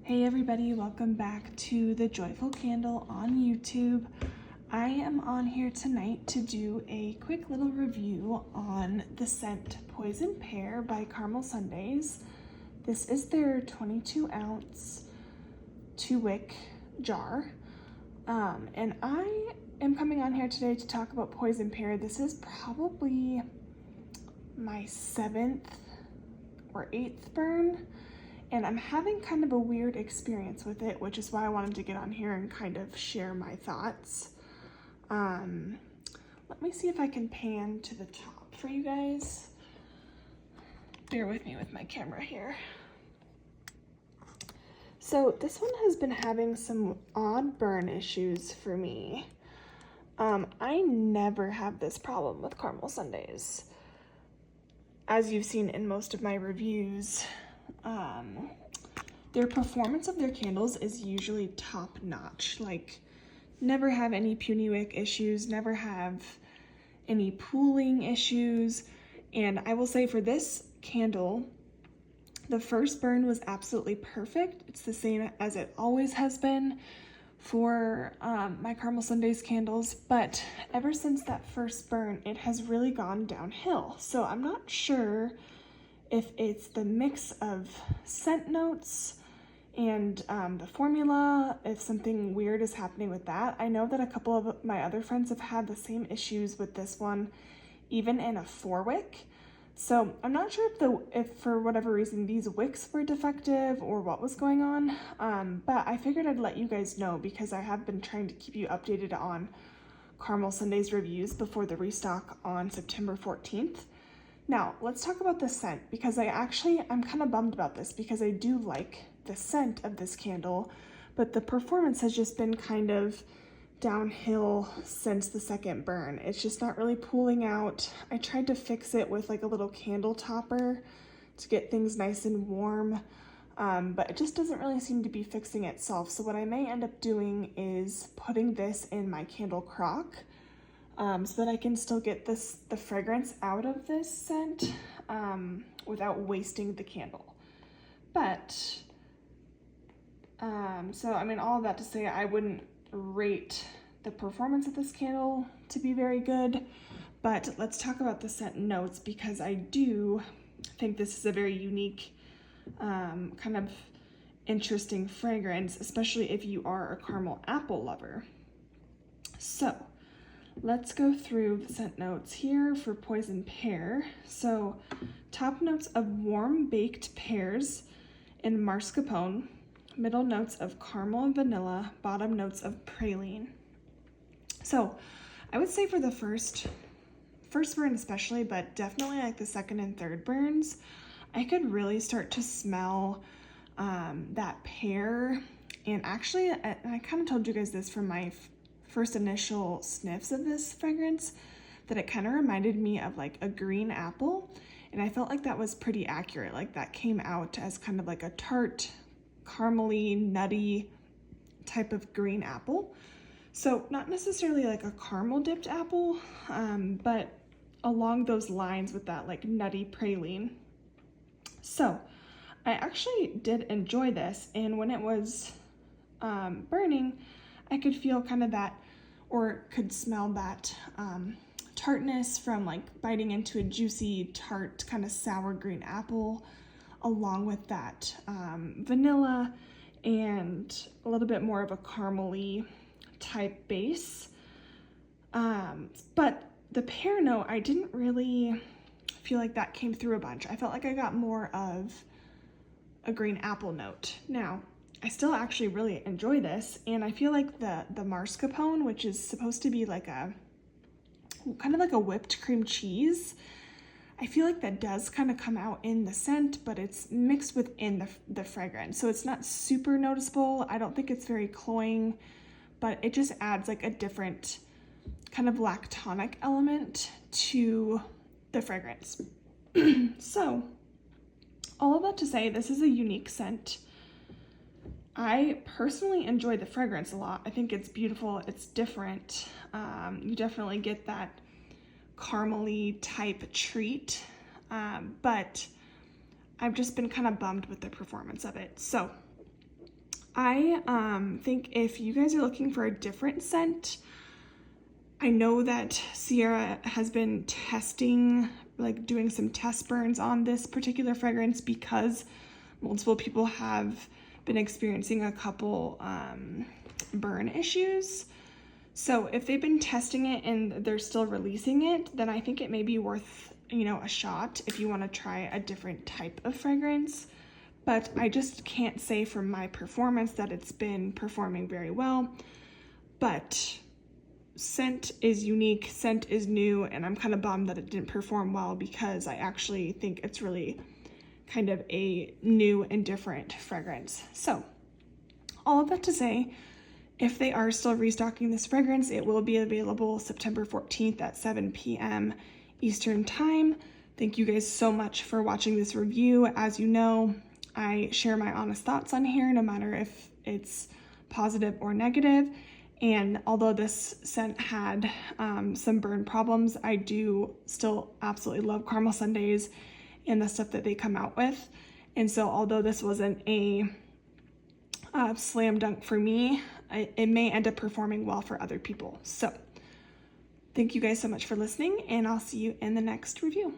Hey everybody, welcome back to The Joyful Candle on YouTube. I am on here tonight to do a quick little review on the scent Poison Pear by Caramel Sundays. This is their 22 ounce 2-wick jar. And I am coming on here today to talk about Poison Pear. This is probably my 7th or 8th burn. And I'm having kind of a weird experience with it, which is why I wanted to get on here and kind of share my thoughts. Let me see if I can pan to the top for you guys. Bear with me with my camera here. So this one has been having some odd burn issues for me. I never have this problem with Caramel Sundays. As you've seen in most of my reviews, their performance of their candles is usually top notch. Like, never have any puny wick issues, never have any pooling issues. And I will say for this candle, the first burn was absolutely perfect. It's the same as it always has been for my Caramel Sundays candles, but ever since that first burn, it has really gone downhill. So I'm not sure if it's the mix of scent notes and the formula, if something weird is happening with that. I know that a couple of my other friends have had the same issues with this one, even in a 4-wick. So I'm not sure if for whatever reason these wicks were defective or what was going on, but I figured I'd let you guys know because I have been trying to keep you updated on Caramel Sundays reviews before the restock on September 14th. Now, let's talk about the scent, because I'm kind of bummed about this because I do like the scent of this candle, but the performance has just been kind of downhill since the second burn. It's just not really pooling out. I tried to fix it with like a little candle topper to get things nice and warm, but it just doesn't really seem to be fixing itself. So what I may end up doing is putting this in my candle crock, so that I can still get the fragrance out of this scent without wasting the candle. But, so I mean, all of that to say, I wouldn't rate the performance of this candle to be very good, but let's talk about the scent notes, because I do think this is a very unique, kind of interesting fragrance, especially if you are a caramel apple lover. So let's go through the scent notes here for Poison Pear. So top notes of warm baked pears and mascarpone, middle notes of caramel and vanilla, bottom notes of praline. So I would say for the first burn especially, but definitely like the second and third burns, I could really start to smell that pear. And actually, I kind of told you guys this from my first initial sniffs of this fragrance, that it kind of reminded me of like a green apple, and I felt like that was pretty accurate. Like that came out as kind of like a tart, caramely, nutty type of green apple. So not necessarily like a caramel dipped apple, but along those lines with that like nutty praline. So I actually did enjoy this, and when it was burning, I could feel kind of that, or could smell that tartness from like biting into a juicy, tart, kind of sour green apple, along with that vanilla and a little bit more of a caramely type base. But the pear note, I didn't really feel like that came through a bunch. I felt like I got more of a green apple note. Now, I still actually really enjoy this, and I feel like the mascarpone, which is supposed to be like a kind of like a whipped cream cheese, I feel like that does kind of come out in the scent, but it's mixed within the fragrance, so it's not super noticeable. I don't think it's very cloying, but it just adds like a different kind of lactonic element to the fragrance. So all of that to say, this is a unique scent. I personally enjoy the fragrance a lot. I think it's beautiful, it's different. You definitely get that caramely type treat, but I've just been kind of bummed with the performance of it. So I think if you guys are looking for a different scent, I know that Sierra has been testing, like doing some test burns on this particular fragrance because multiple people have been experiencing a couple burn issues. So if they've been testing it and they're still releasing it, then I think it may be worth, a shot if you want to try a different type of fragrance. But I just can't say from my performance that it's been performing very well. But scent is unique, scent is new, and I'm kind of bummed that it didn't perform well because I actually think it's really kind of a new and different fragrance. So all of that to say, if they are still restocking this fragrance, it will be available September 14th at 7 p.m. Eastern time. Thank you guys so much for watching this review. As you know, I share my honest thoughts on here, no matter if it's positive or negative. And although this scent had some burn problems, I do still absolutely love caramel sundaes and the stuff that they come out with. And so although this wasn't a slam dunk for me, it may end up performing well for other people. So thank you guys so much for listening, and I'll see you in the next review.